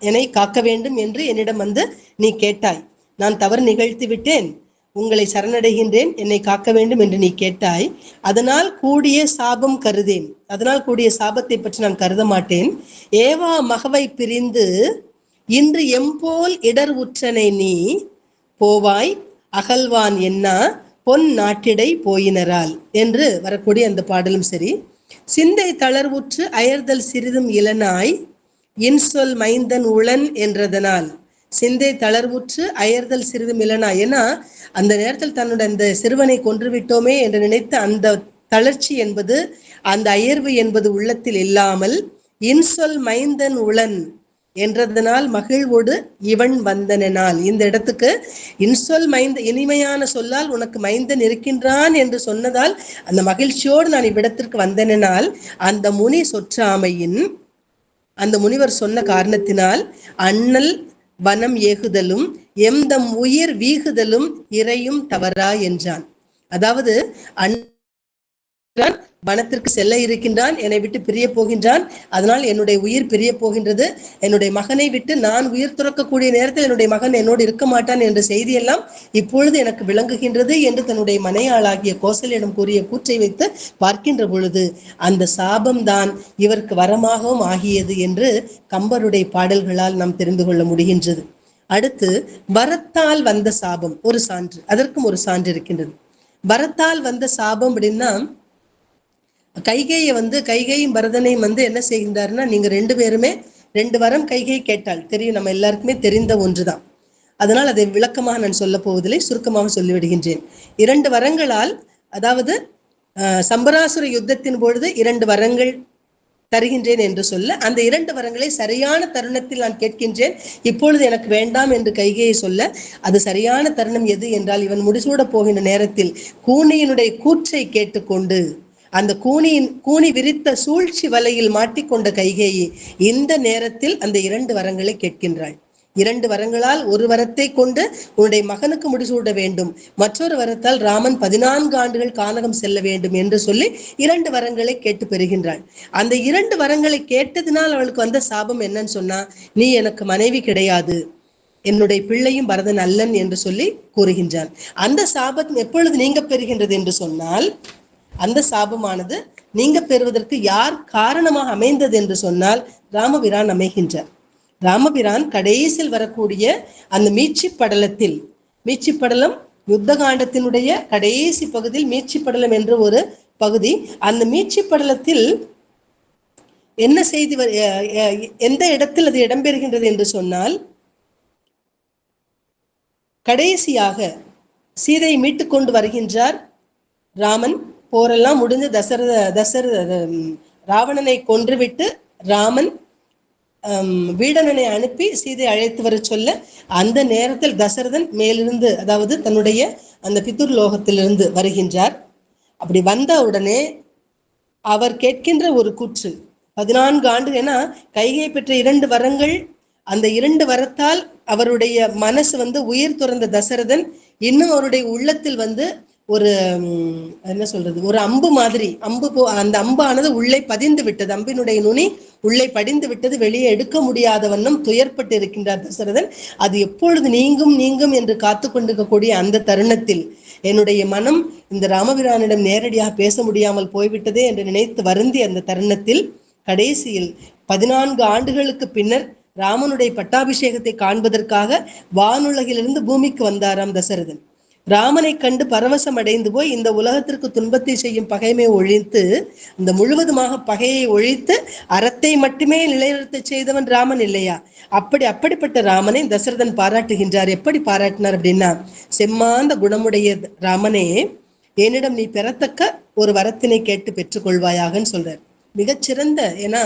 என்னை காக்க வேண்டும் என்று என்னிடம் நீ கேட்டாய், நான் தவறு நிகழ்த்தி விட்டேன், உங்களை சரணடைகின்றேன், என்னை காக்க வேண்டும் என்று நீ கேட்டாய், அதனால் கூடிய சாபம் கருதேன், அதனால் கூடிய சாபத்தை பற்றி நான் கருத மாட்டேன். ஏவா மகவை பிரிந்து இன்று எம்போல் இடர் உற்றனை நீ போவாய் அகல்வான் என்னா பொன் நாட்டிடை போயினரால் என்று வரக்கூடிய அந்த பாடலும் சரி. சிந்தை தளர்வுற்று அயர்தல் சிறிதும் இளனாய் இன்சொல் மைந்தன் உளன் என்றதனால், சிந்தை தளர்வுற்று அயர்தல் சிறிதும் இளனாய், ஏன்னா அந்த நேரத்தில் தன்னுடைய அந்த சிறுவனை கொன்று விட்டோமே என்று நினைத்த அந்த தளர்ச்சி என்பது, அந்த அயர்வு என்பது உள்ளத்தில் இல்லாமல் இன்சொல் மைந்தன் உளன் என்றதனால் மகிழ்வோடு இவன் வந்தனால். இந்த இடத்துக்கு இன்சொல் மைந்த, இனிமையான சொல்லால் உனக்கு மைந்தன் இருக்கின்றான் என்று சொன்னதால் அந்த மகிழ்ச்சியோடு நான் இவ்விடத்திற்கு வந்தனால் அந்த முனி சொற்றாமையின், அந்த முனிவர் சொன்ன காரணத்தினால் அண்ணல் வனம் ஏகுதலும் எம்தம் உயிர் வீகுதலும் இறையும் தவறா என்றான். அதாவது வனத்திற்கு செல்ல இருக்கின்றான், என்னை விட்டு பிரிய போகின்றான், அதனால் என்னுடைய உயிர் பிரிய போகின்றது, என்னுடைய மகனை விட்டு நான் உயிர் துறக்கக்கூடிய நேரத்தில் என்னுடைய மகன் என்னோடு இருக்க மாட்டான் என்ற செய்தியெல்லாம் இப்பொழுது எனக்கு விளங்குகின்றது என்று தன்னுடைய மனையாளாகிய கோசலையிடம் கூறிய கூற்றை வைத்து பார்க்கின்ற பொழுது அந்த சாபம்தான் இவருக்கு வரமாகவும் ஆகியது என்று கம்பருடைய பாடல்களால் நாம் தெரிந்து கொள்ள முடிகின்றது. அடுத்து வரத்தால் வந்த சாபம் ஒரு சான்று, அதற்கும் ஒரு சான்று இருக்கின்றது. வரத்தால் வந்த சாபம் அப்படின்னா, கைகையும் பரதனையும் என்ன செய்கின்றாருன்னா, நீங்க 2 பேருமே 2 வரம் கைகை கேட்டாள், தெரியும், நம்ம எல்லாருக்குமே தெரிந்த ஒன்றுதான். அதனால் அதை விளக்கமாக நான் சொல்ல போவதில்லை, சுருக்கமாக சொல்லிவிடுகின்றேன். 2 வரங்களால், அதாவது சம்பராசுர யுத்தத்தின் பொழுது 2 வரங்கள் தருகின்றேன் என்று சொல்ல, அந்த 2 வரங்களை சரியான தருணத்தில் நான் கேட்கின்றேன், இப்பொழுது எனக்கு வேண்டாம் என்று கைகையை சொல்ல, அது சரியான தருணம் எது என்றால், இவன் முடிசூட போகின்ற நேரத்தில் கூனியினுடைய கூற்றை கேட்டுக்கொண்டு அந்த கூனி விரித்த சூழ்ச்சி வலையில் மாட்டிக்கொண்ட கைகேயி இந்த நேரத்தில் அந்த 2 வரங்களை கேட்கின்றாள். 2 வரங்களால் ஒரு வரத்தை கொண்டு உன்னுடைய மகனுக்கு முடிசூட வேண்டும், மற்றொரு வரத்தால் ராமன் 14 ஆண்டுகள் கானகம் செல்ல வேண்டும் என்று சொல்லி 2 வரங்களை கேட்டு பெறுகின்றாள். அந்த 2 வரங்களை கேட்டதினால் அவளுக்கு வந்த சாபம் என்னன்னு சொன்னா, நீ எனக்கு மனைவி கிடையாது, என்னுடைய பிள்ளையும் பரதன் அல்லன் என்று சொல்லி கூறுகின்றான். அந்த சாபம் எப்பொழுது நீங்க பெறுகின்றது என்று சொன்னால், அந்த சாபமானது நீங்க பெறுவதற்கு யார் காரணமாக அமைந்தது என்று சொன்னால் ராமபிரான் அமைகின்றார். ராமபிரான் கடைசியில் வரக்கூடிய அந்த மீட்சி படலத்தில், மீட்சி படலம் யுத்த காண்டத்தினுடைய கடைசி பகுதியில் மீட்சி படலம் என்ற ஒரு பகுதி, அந்த மீட்சி படலத்தில் என்ன செய்தி, எந்த இடத்தில் அது இடம்பெறுகின்றது என்று சொன்னால், கடைசியாக சீதையை மீட்டு கொண்டு வருகின்றார் ராமன். போரெல்லாம் முடிந்து ராவணனை கொன்றுவிட்டு ராமன் வீடனனை அனுப்பி சீதை அழைத்து வர சொல்ல, அந்த நேரத்தில் தசரதன் மேலிருந்து, அதாவது தன்னுடைய அந்த பிதுர் லோகத்திலிருந்து வருகின்றார். அப்படி வந்த உடனே அவர் கேட்கின்ற ஒரு கூற்று, 14 ஆண்டு, ஏன்னா கைகை பெற்ற 2 வரங்கள், அந்த 2 வரத்தால் அவருடைய மனசு உயிர் துறந்த தசரதன் இன்னும் அவருடைய உள்ளத்தில் ஒரு என்ன சொல்றது, ஒரு அம்பு மாதிரி, அந்த அம்பானது உள்ளே பதிந்து விட்டது, அம்பினுடைய நுனி உள்ளே படிந்து விட்டது, வெளியே எடுக்க முடியாத வண்ணம் துயர்பட்டு இருக்கின்றார் தசரதன். அது எப்பொழுது நீங்கும் என்று காத்து கொண்டிருக்கக்கூடிய அந்த தருணத்தில் என்னுடைய மனம் இந்த ராமபிரானிடம் நேரடியாக பேச முடியாமல் போய்விட்டதே என்று நினைத்து வருந்தி அந்த தருணத்தில் கடைசியில் 14 ஆண்டுகளுக்கு பின்னர் ராமனுடைய பட்டாபிஷேகத்தை காண்பதற்காக வானுலகிலிருந்து பூமிக்கு வந்தாராம் தசரதன். ராமனை கண்டு பரவசம் அடைந்து போய் இந்த உலகத்திற்கு துன்பத்தை செய்யும் பகைமை ஒழித்து, இந்த முழுவதுமாக பகையை ஒழித்து அறத்தை மட்டுமே நிலைநிறுத்த செய்தவன் ராமன் இல்லையா? அப்படிப்பட்ட ராமனை தசரதன் பாராட்டுகின்றார். எப்படி பாராட்டினார் அப்படின்னா, செம்மாந்த குணமுடைய ராமனே, என்னிடம் நீ பெறத்தக்க ஒரு வரத்தினை கேட்டு பெற்றுக்கொள்வாயாகன்னு சொல்றார். மிகச்சிறந்த, ஏன்னா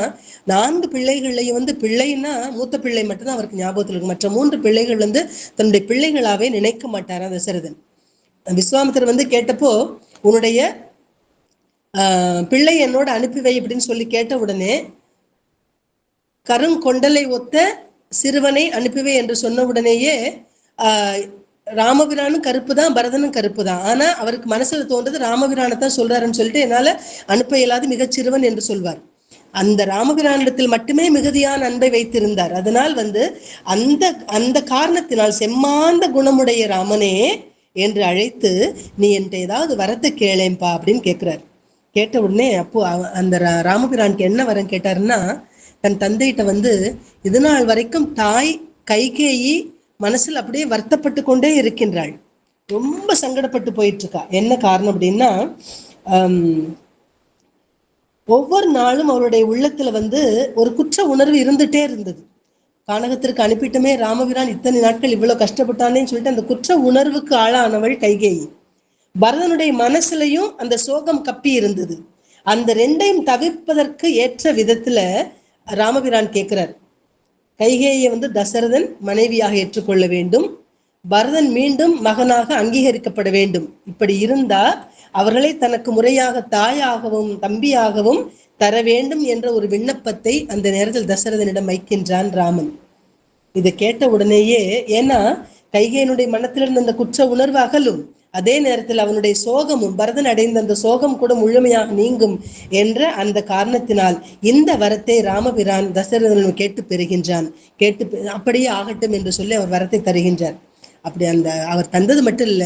4 பிள்ளைகள்லையும் பிள்ளைன்னா மூத்த பிள்ளை மட்டும்தான் அவருக்கு ஞாபகத்தில் இருக்கு, மற்ற 3 பிள்ளைகள் தன்னுடைய பிள்ளைகளாவே நினைக்க மாட்டாரா தசரதன். விஸ்வாமித்திரர் கேட்டப்போ, உன்னுடைய பிள்ளை என்னோட அனுப்பிவை அப்படின்னு சொல்லி கேட்ட உடனே, கருங்கொண்டலை ஒத்த சிறுவனை அனுப்பிவை என்று சொன்ன உடனேயே ராமபிரானும் கருப்பு தான், பரதனும் கருப்பு தான், ஆனா அவருக்கு மனசுல தோன்றது ராமபிரானை தான் சொல்றாருன்னு சொல்லிட்டு என்னால அனுப்ப இயலாது, மிகச்சிறுவன் என்று சொல்வார். அந்த ராமபிரானிடத்தில் மட்டுமே மிகுதியான அன்பை வைத்திருந்தார். அதனால் அந்த காரணத்தினால் செம்மாந்த குணமுடைய ராமனே என்று அழைத்து, நீ என்கிட்ட ஏதாவது வரத்தை கேளேன்பா அப்படின்னு கேட்கிறார். கேட்ட உடனே அப்போ அந்த ராமபிரானுக்கு என்ன வரம் கேட்டாருன்னா, தன் தந்தைகிட்ட இது நாள் வரைக்கும் தாய் கைகேயி மனசில் அப்படியே வருத்தப்பட்டு கொண்டே இருக்கின்றாள், ரொம்ப சங்கடப்பட்டு போயிட்டு இருக்கா. என்ன காரணம் அப்படின்னா, ஒவ்வொரு நாளும் அவருடைய உள்ளத்துல ஒரு குற்ற உணர்வு இருந்துட்டே இருந்தது. கானகத்திற்கு அனுப்பிட்டுமே ராமபிரான் இத்தனை நாட்கள் இவ்வளவு கஷ்டப்பட்டானேன்னு சொல்லிட்டு அந்த குற்ற உணர்வுக்கு ஆளானவள் கைகேயி. பரதனுடைய மனசுலையும் அந்த சோகம் கப்பி இருந்தது. அந்த 2ஐயும் தவிர்ப்பதற்கு ஏற்ற விதத்துல ராமபிரான் கேட்கிறார், கைகேயை வந்து தசரதன் மனைவியாக ஏற்றுக்கொள்ள வேண்டும், பரதன் மீண்டும் மகனாக அங்கீகரிக்கப்பட வேண்டும். இப்படி இருந்தா அவர்களை தனக்கு முறையாக தாயாகவும் தம்பியாகவும் தர வேண்டும் என்ற ஒரு விண்ணப்பத்தை அந்த நேரத்தில் தசரதனிடம் வைக்கின்றான் ராமன். இதை கேட்ட உடனேயே, ஏன்னா கைகையனுடைய மனத்திலிருந்து அந்த குற்ற உணர்வு அகலும், அதே நேரத்தில் அவனுடைய சோகமும், பரதன் அடைந்த அந்த சோகம் கூட முழுமையாக நீங்கும் என்ற அந்த காரணத்தினால் இந்த வரத்தை ராமபிரான் தசரதன் கேட்டு பெறுகின்றான். கேட்டு அப்படியே ஆகட்டும் என்று சொல்லி அவர் வரத்தை தருகின்றார். அப்படி அந்த அவர் தந்தது மட்டும் இல்ல,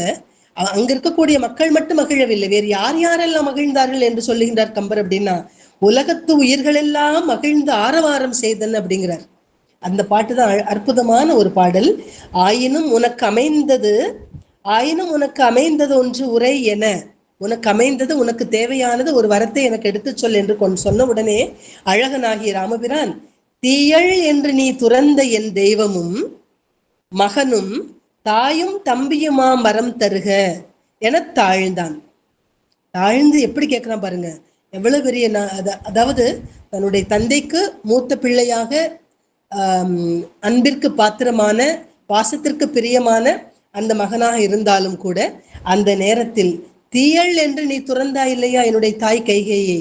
அங்க இருக்கக்கூடிய மக்கள் மட்டும் மகிழவில்லை, வேறு யார் யாரெல்லாம் மகிழ்ந்தார்கள் என்று சொல்லுகின்றார் கம்பர் அப்படின்னா, உலகத்து உயிர்கள் எல்லாம் மகிழ்ந்து ஆரவாரம் செய்தன் அப்படிங்கிறார். அந்த பாட்டு தான் அற்புதமான ஒரு பாடல். ஆயினும் உனக்கு அமைந்தது ஒன்று உரை என, உனக்கு அமைந்தது, உனக்கு தேவையானது ஒரு வரத்தை எனக்கு எடுத்து சொல் என்று சொன்ன உடனே அழகனாகிய ராமபிரான், தீயள் என்று நீ துறந்த என் தெய்வமும் மகனும் தாயும் தம்பியுமா மரம் தருக என தாழ்ந்தான். தாழ்ந்து எப்படி கேட்கிறான் பாருங்க, எவ்வளவு பெரிய, அதாவது தன்னுடைய தந்தைக்கு மூத்த பிள்ளையாக அன்பிற்கு பாத்திரமான, பாசத்திற்கு பிரியமான அந்த மகனாக இருந்தாலும் கூட அந்த நேரத்தில் தீயள் என்று நீ துறந்தா இல்லையா என்னுடைய தாய் கைகேயை,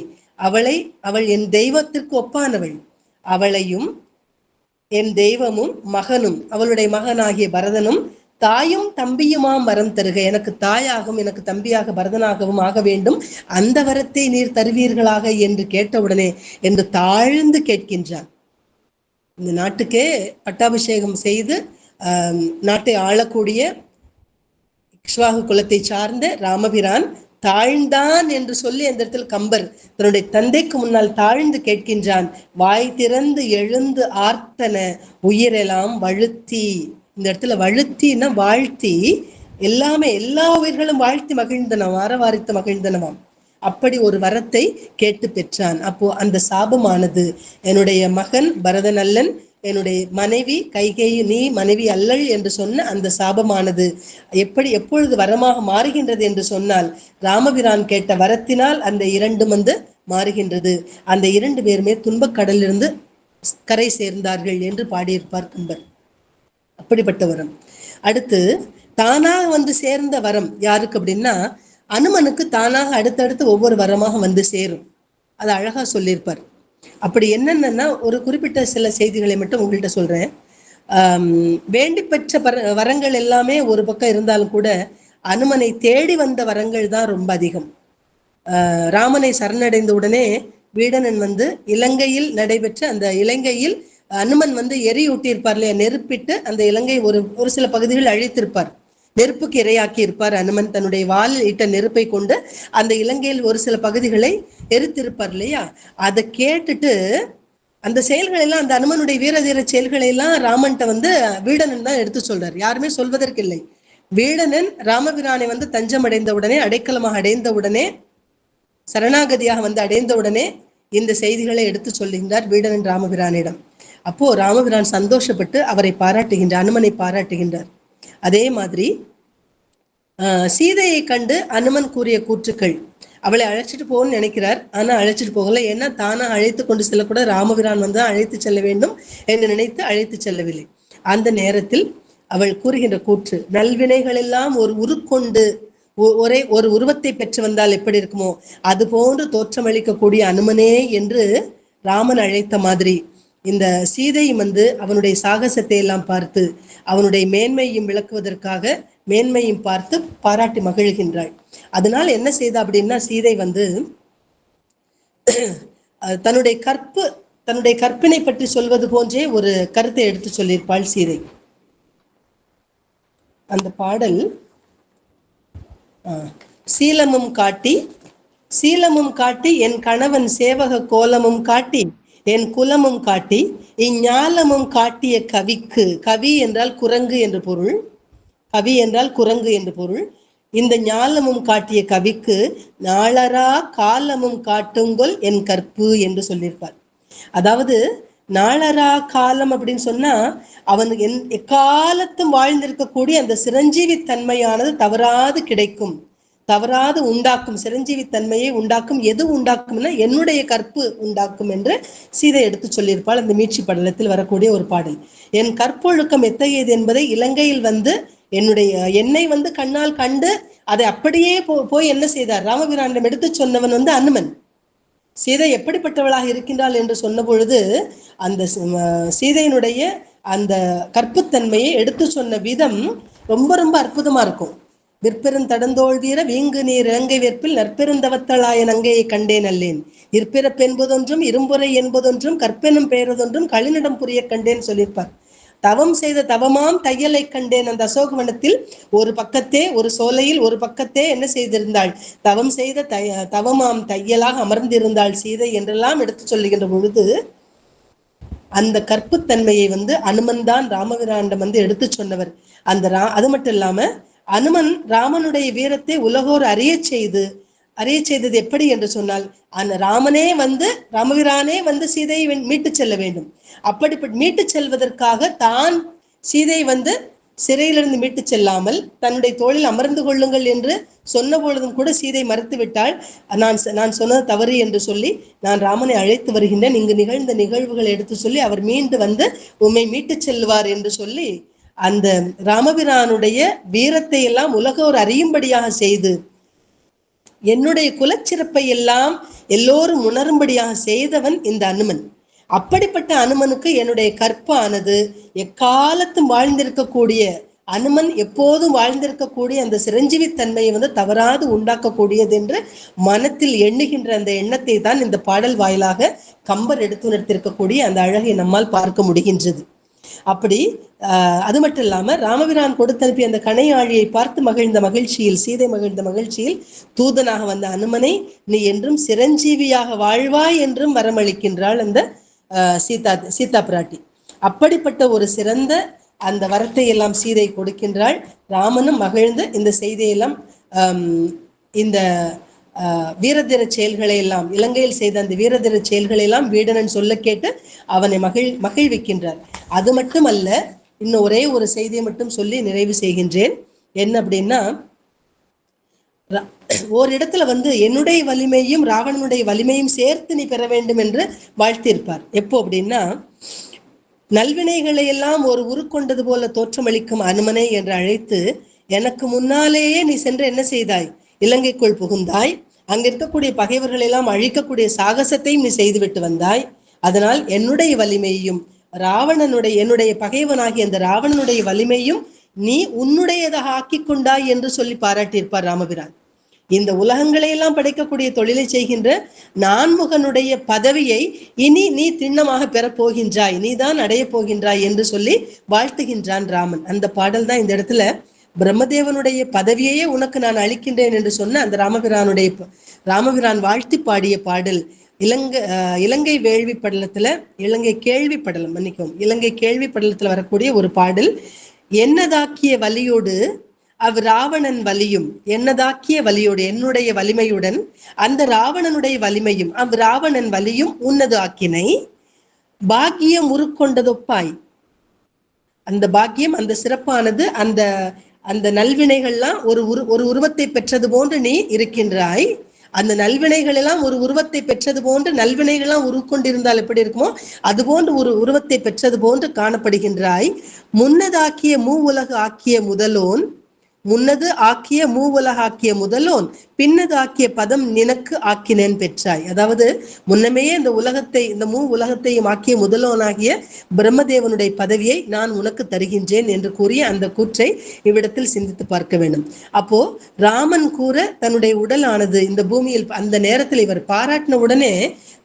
அவள் என் தெய்வத்திற்கு ஒப்பானவள், அவளையும் என் தெய்வமும் மகனும் அவளுடைய மகனாகிய பரதனும் தாயும் தம்பியுமாம் வரம் தருக, எனக்கு தாயாகவும் எனக்கு தம்பியாக பரதனாகவும் ஆக வேண்டும், அந்த வரத்தை நீர் தருவீர்களாக என்று கேட்டவுடனே என்று தாழ்ந்து கேட்கின்றான். இந்த நாட்டுக்கே பட்டாபிஷேகம் செய்து நாட்டை ஆளக்கூடிய இக்ஷ்வாகு குலத்தை சார்ந்த ராமபிரான் தாழ்ந்தான் என்று சொல்லி அந்த இடத்துல கம்பர் தன்னுடைய தந்தைக்கு முன்னால் தாழ்ந்து கேட்கின்றான். வாய் திறந்து எழுந்து ஆர்த்தன உயிரெல்லாம் வழுத்தி, இந்த இடத்துல வழுத்தின்னா வாழ்த்தி, எல்லாமே எல்லா உயிர்களும் வாழ்த்தி மகிழ்ந்தனவாம், ஆரவாரித்து மகிழ்ந்தனவாம். அப்படி ஒரு வரத்தை கேட்டு பெற்றான். அப்போ அந்த சாபமானது, என்னுடைய மகன் பரதன் அல்லன், என்னுடைய மனைவி கைகேயி நீ மனைவி அல்லள் என்று சொன்ன அந்த சாபமானது எப்பொழுது வரமாக மாறுகின்றது என்று சொன்னால், ராமபிரான் கேட்ட வரத்தினால் அந்த இரண்டும் வந்து மாறுகின்றது. அந்த இரண்டு பேருமே துன்பக் கடலிலிருந்து கரை சேர்ந்தார்கள் என்று பாடியிருப்பார் கம்பர். அப்படிப்பட்ட வரம். அடுத்து தானாக வந்து சேர்ந்த வரம் யாருக்கு அப்படின்னா, அனுமனுக்கு தானாக அடுத்தடுத்து ஒவ்வொரு வரமாக வந்து சேரும். அது அழகா சொல்லியிருப்பார். அப்படி என்னென்னா, ஒரு குறிப்பிட்ட சில செய்திகளை மட்டும் உங்கள்கிட்ட சொல்றேன். வேண்டி பெற்ற வரங்கள் எல்லாமே ஒரு பக்கம் இருந்தாலும் கூட அனுமனை தேடி வந்த வரங்கள் தான் ரொம்ப அதிகம். ராமனை சரணடைந்த உடனே வீடனன் வந்து இலங்கையில் நடைபெற்ற அந்த இலங்கையில் அனுமன் வந்து எரியூட்டியிருப்பார் இல்லையா, நெருப்பிட்டு அந்த இலங்கை ஒரு சில பகுதிகள் அழித்திருப்பார், நெருப்புக்கு இரையாக்கி இருப்பார் அனுமன். தன்னுடைய வாளில் இட்ட நெருப்பை கொண்டு அந்த இலங்கையில் ஒரு சில பகுதிகளை எரித்திருப்பார் இல்லையா. அதை கேட்டுட்டு அந்த செயல்கள் எல்லாம், அந்த அனுமனுடைய வீரதீர செயல்களை எல்லாம் ராமன்ட்ட வந்து வீடனன் தான் எடுத்து சொல்றார், யாருமே சொல்வதற்கு இல்லை. வீடனன் ராமபிரானை வந்து தஞ்சம் அடைந்த உடனே, அடைக்கலமாக அடைந்த உடனே, சரணாகதியாக வந்து அடைந்த உடனே இந்த செய்திகளை எடுத்து சொல்லுகின்றார் வீடனன் ராமபிரானிடம். அப்போ ராமபிரான் சந்தோஷப்பட்டு அவரை பாராட்டுகின்றார், அனுமனை பாராட்டுகின்றார். அதே மாதிரி சீதையை கண்டு அனுமன் கூறிய கூற்றுக்கள், அவளை அழைச்சிட்டு போகணும்னு நினைக்கிறார், ஆனா அழைச்சிட்டு போகல. ஏன்னா தானா அழைத்து கொண்டு செல்லக்கூட ராமபிரான் வந்து அழைத்து செல்ல வேண்டும் என்று நினைத்து அழைத்து செல்லவில்லை. அந்த நேரத்தில் அவள் கூறுகின்ற கூற்று, நல்வினைகள் எல்லாம் ஒரு உருக்கொண்டு ஒரே ஒரு உருவத்தை பெற்று வந்தால் எப்படி இருக்குமோ அது போன்று தோற்றமளிக்கக்கூடிய அனுமனே என்று ராமன் அழைத்த மாதிரி இந்த சீதையும் வந்து அவனுடைய சாகசத்தை எல்லாம் பார்த்து அவனுடைய மேன்மையும் விளக்குவதற்காக மேன்மையும் பார்த்து பாராட்டி மகிழ்கின்றாள். அதனால என்ன செய்தா அப்படின்னா, சீதை வந்து தன்னுடைய கற்பினை பற்றி சொல்வது போன்றே ஒரு கருத்தை எடுத்து சொல்லியிருப்பாள் சீதை. அந்த பாடல், சீலமும் காட்டி என் கணவன் சேவக கோலமும் காட்டி என் குலமும் காட்டி இஞ்ஞாலமும் காட்டிய கவிக்கு, கவி என்றால் குரங்கு என்று பொருள், கவி என்றால் குரங்கு என்று பொருள். இந்த ஞாலமும் காட்டிய கவிக்கு நாளரா காலமும் காட்டுங்கொல் என் கற்பு என்று சொல்லியிருப்பார். அதாவது நாளரா காலம் அப்படின்னு சொன்னா அவன் எக்காலத்தும் வாழ்ந்திருக்கக்கூடிய அந்த சிரஞ்சீவி தன்மையானது தவறாது கிடைக்கும், தவறாது உண்டாக்கும், சிரஞ்சீவி தன்மையை உண்டாக்கும். எது உண்டாக்கும்னா என்னுடைய கற்பு உண்டாக்கும் என்று சீதை எடுத்து சொல்லியிருப்பாள் அந்த மீட்சி படலத்தில் வரக்கூடிய ஒரு பாடல். என் கற்பொழுக்கம் எத்தகையது என்பதை இலங்கையில் வந்து என்னை வந்து கண்ணால் கண்டு அதை அப்படியே போய் என்ன செய்தார், ராமபிரானிடம் எடுத்து சொன்னவன் வந்து அனுமன். சீதை எப்படிப்பட்டவளாக இருக்கின்றாள் என்று சொன்ன பொழுது அந்த சீதையினுடைய அந்த கற்புத்தன்மையை எடுத்து சொன்ன விதம் ரொம்ப ரொம்ப அற்புதமா இருக்கும். விற்பெருந்தடந்தோள் வீர வீங்கு நீர் இலங்கை வெற்பில் நற்பெருந்தவத்தளாய நங்கையை கண்டேன் அல்லேன், இற்பிறப்பென்பதொன்றும் இரும்புரை என்பதொன்றும் கற்பெனும் பெயரதொன்றும் களினிடம் புரிய கண்டேன் சொல்லியிருப்பார். தவம் செய்த தவமாம் தையலை கண்டேன். அந்த அசோகவனத்தில் ஒரு பக்கத்தே, ஒரு சோலையில் ஒரு பக்கத்தே என்ன செய்திருந்தாள், தவம் செய்த தவமாம் தையலாக அமர்ந்திருந்தாள் சீதை என்றெல்லாம் எடுத்து சொல்லுகின்ற பொழுது அந்த கற்புத்தன்மையை வந்து அனுமன் தான் ராமபிரானிடம் வந்து எடுத்து சொன்னவர். அந்த அது மட்டும் இல்லாம அனுமன் ராமனுடைய வீரத்தை உலகோர் அறிய செய்தது எப்படி என்று சொன்னால், அந்த ராமபிரானே வந்து சீதையை மீட்டு செல்ல வேண்டும். அப்படிப்பட்ட மீட்டு செல்வதற்காக தான் சீதை வந்து சிறையிலிருந்து மீட்டு செல்லாமல் தன்னுடைய தோளில் அமர்ந்து கொள்ளுங்கள் என்று சொன்ன பொழுதும் கூட சீதை மறுத்து விட்டாள். நான் சொன்னது தவறு என்று சொல்லி நான் ராமனை அழைத்து வருகின்றேன், இங்கு நிகழ்ந்த நிகழ்வுகளை எடுத்து சொல்லி அவர் மீண்டு வந்து உம்மை மீட்டு செல்வார் என்று சொல்லி அந்த ராமபிரானுடைய வீரத்தை எல்லாம் உலகோர் அறியும்படியாக செய்து என்னுடைய குலச்சிறப்பை எல்லாம் எல்லோரும் உணரும்படியாக செய்தவன் இந்த அனுமன். அப்படிப்பட்ட அனுமனுக்கு என்னுடைய கற்பானது எக்காலத்தும் வாழ்ந்திருக்கக்கூடிய, அனுமன் எப்போதும் வாழ்ந்திருக்கக்கூடிய அந்த சிரஞ்சீவி தன்மையை வந்து தவறாது உண்டாக்கக்கூடியது என்று மனத்தில் எண்ணுகின்ற அந்த எண்ணத்தை தான் இந்த பாடல் வாயிலாக கம்பர் எடுத்துணர்த்திருக்கக்கூடிய அந்த அழகை நம்மால் பார்க்க முடிகின்றது. அப்படி அது மட்டும் இல்லாம ராமபிரான் கொடுத்தனுப்பி அந்த கணையாழியை பார்த்து மகிழ்ந்த மகிழ்ச்சியில், சீதை மகிழ்ந்த மகிழ்ச்சியில் தூதனாக வந்த அனுமனை நீ என்றும் சிரஞ்சீவியாக வாழ்வாய் என்றும் வரமளிக்கின்றாள் அந்த சீதா பிராட்டி. அப்படிப்பட்ட ஒரு சிறந்த அந்த வரத்தை எல்லாம் சீதை கொடுக்கின்றாள். ராமனும் மகிழ்ந்து இந்த செய்தியெல்லாம் இந்த வீரதீர செயல்களை எல்லாம், இலங்கையில் செய்த அந்த வீரதீர செயல்களை எல்லாம் வீடனன் சொல்ல கேட்டு அவனை மகிழ்விக்கின்றார். அது மட்டுமல்ல, இன்னும் ஒரே ஒரு செய்தியை மட்டும் சொல்லி நிறைவு செய்கின்றேன். என்ன அப்படின்னா, ஓரிடத்துல வந்து என்னுடைய வலிமையும் ராவணனுடைய வலிமையும் சேர்த்து நீ பெற வேண்டும் என்று வாழ்த்திருப்பார். எப்போ அப்படின்னா, நல்வினைகளை எல்லாம் ஒரு உருக்கொண்டது போல தோற்றமளிக்கும் அனுமனை என்று அழைத்து எனக்கு முன்னாலேயே நீ சென்று என்ன செய்தாய், இலங்கைக்குள் புகுந்தாய், அங்க இருக்கக்கூடிய பகைவர்கள் எல்லாம் அழிக்கக்கூடிய சாகசத்தையும் நீ செய்துவிட்டு வந்தாய். அதனால் என்னுடைய வலிமையும் என்னுடைய பகைவனாகிய அந்த ராவணனுடைய வலிமையும் நீ உன்னுடையதாக ஆக்கி கொண்டாய் என்று சொல்லி பாராட்டியிருப்பார் ராமபிரான். இந்த உலகங்களை எல்லாம் படைக்கக்கூடிய தொழிலை செய்கின்ற நான்முகனுடைய பதவியை இனி நீ திண்ணமாக பெறப்போகின்றாய், நீதான் அடைய போகின்றாய் என்று சொல்லி வாழ்த்துகின்றான் ராமன். அந்த பாடல் தான் இந்த இடத்துல பிரம்மதேவனுடைய பதவியையே உனக்கு நான் அளிக்கின்றேன் என்று சொன்ன அந்த ராமபிரான் வாழ்த்தி பாடிய பாடல். இலங்கை வேள்வி படலத்துல, இலங்கை கேள்வி படலம் மன்னிக்கவும், இலங்கை கேள்வி படலத்துல வரக்கூடிய ஒரு பாடல். என்னதாக்கிய வலியோடு ராவணன் வலியும், என்னதாக்கிய வலியோடு என்னுடைய வலிமையுடன் அந்த ராவணனுடைய வலிமையும் ராவணன் வலியும் உன்னது ஆக்கினை பாக்கியம் உருக்கொண்டதொப்பாய். அந்த பாக்கியம், அந்த சிறப்பானது, அந்த அந்த நல்வினைகள்லாம் ஒரு உருவத்தை பெற்றது போன்று நீ இருக்கின்றாய். அந்த நல்வினைகள் எல்லாம் ஒரு உருவத்தை பெற்றது போன்று, நல்வினைகள்லாம் உருக்கொண்டிருந்தால் எப்படி இருக்குமோ அது போன்று ஒரு உருவத்தை பெற்றது போன்று காணப்படுகின்றாய். முன்னதாக்கிய மூவுலகு ஆக்கிய முதலோன், முன்னது ஆக்கிய மூவுலகாக்கிய முதலோன் பின்னது ஆக்கிய பதம் நினக்கு ஆக்கினேன் பெற்றாய். அதாவது முன்னமேயே இந்த உலகத்தை, இந்த உலகத்தையும் ஆக்கிய முதலோனாகிய பிரம்மதேவனுடைய பதவியை நான் உனக்கு தருகின்றேன் என்று கூறிய அந்த கூற்றை இவ்விடத்தில் சிந்தித்து பார்க்க வேண்டும். அப்போ ராமன் கூற தன்னுடைய உடலானது இந்த பூமியில் அந்த நேரத்தில் இவர் பாராட்டின உடனே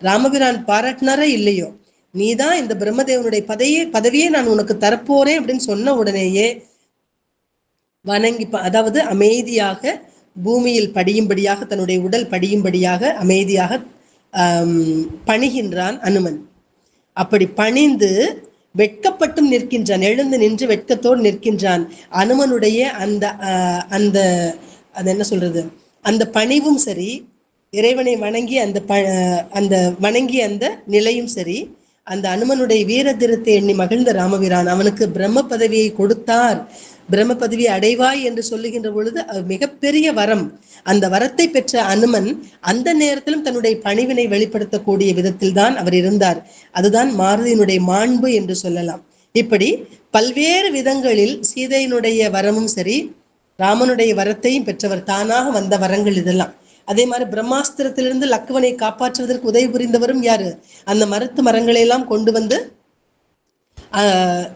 ராமபிரான் பாராட்டினாரே இல்லையோ, நீதான் இந்த பிரம்மதேவனுடைய பதவியை நான் உனக்கு தரப்போறேன் அப்படின்னு சொன்ன உடனேயே வணங்கி, அதாவது அமைதியாக பூமியில் படியும்படியாக, தன்னுடைய உடல் படியும்படியாக அமைதியாக பணிகின்றான் அனுமன். அப்படி பணிந்து வெட்கப்பட்டும் நிற்கின்றான், எழுந்து நின்று வெட்கத்தோடு நிற்கின்றான். அனுமனுடைய அந்த அந்த அது என்ன சொல்றது, அந்த பணிவும் சரி, இறைவனை வணங்கி அந்த வணங்கி அந்த நிலையும் சரி, அந்த அனுமனுடைய வீர திருத்தை எண்ணி மகிழ்ந்த ராமபிரான் அவனுக்கு பிரம்ம பதவியை கொடுத்தார். பிரம்ம பதவி அடைவாய் என்று சொல்லுகின்ற பொழுது மிகப்பெரிய வரம். அந்த வரத்தை பெற்ற அனுமன் அந்த நேரத்திலும் தன்னுடைய பணிவினை வெளிப்படுத்தக்கூடிய விதத்தில் தான் அவர் இருந்தார். அதுதான் மாருதியினுடைய மாண்பு என்று சொல்லலாம். இப்படி பல்வேறு விதங்களில் சீதையினுடைய வரமும் சரி, ராமனுடைய வரத்தையும் பெற்றவர், தானாக வந்த வரங்கள் இதெல்லாம். அதே மாதிரி பிரம்மாஸ்திரத்திலிருந்து லக்குவனை காப்பாற்றுவதற்கு உதவி புரிந்தவரும் யாரு? அந்த மரங்களை எல்லாம் கொண்டு வந்து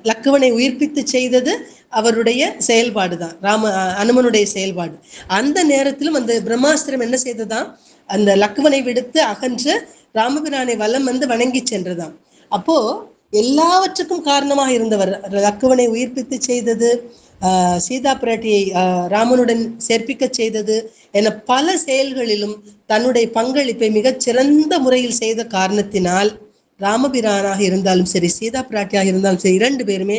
லக்குவனை உயிர்ப்பித்து செய்தது அவருடைய செயல்பாடு தான், அனுமனுடைய செயல்பாடு. அந்த நேரத்திலும் அந்த பிரம்மாஸ்திரம் என்ன செய்ததாம்? அந்த லக்குவனை விடுத்து அகன்று ராமபிரானை வலம் வந்து வணங்கி சென்றதாம். அப்போ எல்லாவற்றுக்கும் காரணமாக இருந்தவர், லக்குவனை உயிர்ப்பித்து செய்தது, சீதா பிராட்டியை ராமனுடன் சேர்ப்பிக்க செய்தது என பல செயல்களிலும் தன்னுடைய பங்களிப்பை மிகச் சிறந்த முறையில் செய்த காரணத்தினால் ராமபிரானாக இருந்தாலும் சரி, சீதா பிராட்டியாக இருந்தாலும் சரி, இரண்டு பேருமே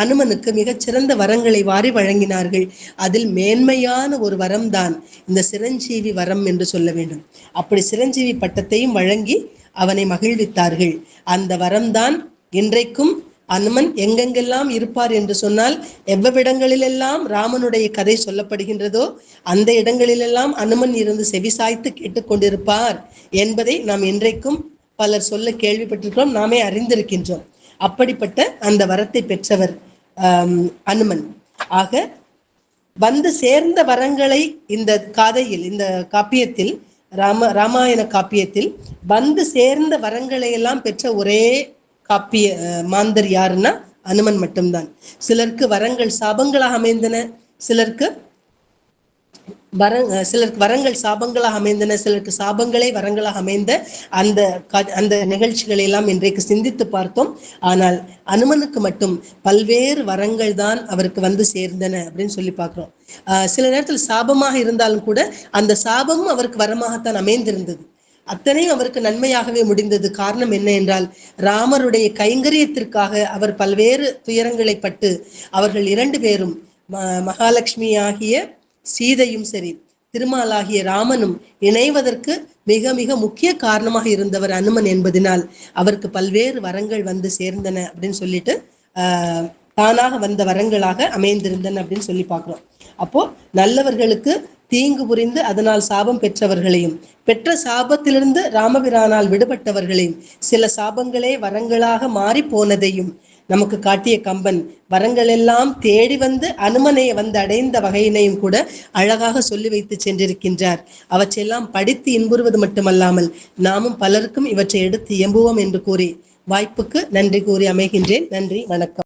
அனுமனுக்கு மிகச்சிறந்த வரங்களை வாரி வழங்கினார்கள். அதில் மேன்மையான ஒரு வரம் தான் இந்த சிரஞ்சீவி வரம் என்று சொல்ல வேண்டும். அப்படி சிரஞ்சீவி பட்டத்தையும் வழங்கி அவனை மகிழ்வித்தார்கள். அந்த வரம்தான் இன்றைக்கும் அனுமன் எங்கெங்கெல்லாம் இருப்பார் என்று சொன்னால், எவ்வளவிடங்களிலெல்லாம் ராமனுடைய கதை சொல்லப்படுகின்றதோ அந்த இடங்களிலெல்லாம் அனுமன் இருந்து செவிசாய்த்து கேட்டுக்கொண்டிருப்பார் என்பதை நாம் இன்றைக்கும் பலர் சொல்ல கேள்விப்பட்டிருக்கிறோம், நாமே அறிந்திருக்கின்றோம். அப்படிப்பட்ட அந்த வரத்தை பெற்றவர் அனுமன். ஆக வந்து சேர்ந்த வரங்களை இந்த காதையில், இந்த காப்பியத்தில், ராமாயண காப்பியத்தில் வந்து சேர்ந்த வரங்களை எல்லாம் பெற்ற ஒரே காப்பிய மாந்தர் யாருன்னா அனுமன் மட்டும்தான். சிலருக்கு வரங்கள் சாபங்களாக அமைந்தன, சிலருக்கு வரங்கள் சாபங்களாக அமைந்தன, சிலருக்கு சாபங்களே வரங்களாக அமைந்த அந்த நிகழ்ச்சிகளை எல்லாம் இன்றைக்கு சிந்தித்து பார்த்தோம். ஆனால் அனுமனுக்கு மட்டும் பல்வேறு வரங்கள் தான் அவருக்கு வந்து சேர்ந்தன அப்படின்னு சொல்லி பார்க்கிறோம். சில நேரத்தில் சாபமாக இருந்தாலும் கூட அந்த சாபமும் அவருக்கு வரமாகத்தான் அமைந்திருந்தது. அத்தனையும் அவருக்கு நன்மையாகவே முடிந்தது. காரணம் என்ன என்றால், ராமருடைய கைங்கரியத்திற்காக அவர் பல்வேறு துயரங்களை பட்டு அவர்கள் இரண்டு பேரும், மகாலட்சுமி ஆகிய சீதையும் சரி, திருமாலாகிய ராமனும் இணைவதற்கு மிக மிக முக்கிய காரணமாக இருந்தவர் அனுமன் என்பதனால் அவருக்கு பல்வேறு வரங்கள் வந்து சேர்ந்தன அப்படின்னு சொல்லிட்டு தானாக வந்த வரங்களாக அமைந்திருந்தன அப்படின்னு சொல்லி பார்க்கிறோம். அப்போ நல்லவர்களுக்கு தீங்கு புரிந்து அதனால் சாபம் பெற்றவர்களையும், பெற்ற சாபத்திலிருந்து ராமபிரானால் விடுபட்டவர்களையும், சில சாபங்களே வரங்களாக மாறி போனதையும் நமக்கு காட்டிய கம்பன் வரங்கள் எல்லாம் தேடி வந்து அனுமனை வந்து அடைந்த வகையினையும் கூட அழகாக சொல்லி வைத்து சென்றிருக்கின்றார். அவற்றையெல்லாம் படித்து இன்புறுவது மட்டுமல்லாமல் நாமும் பலருக்கும் இவற்றை எடுத்து எம்புவோம் என்று கூறி வாய்ப்புக்கு நன்றி கூறி அமைகின்றேன். நன்றி, வணக்கம்.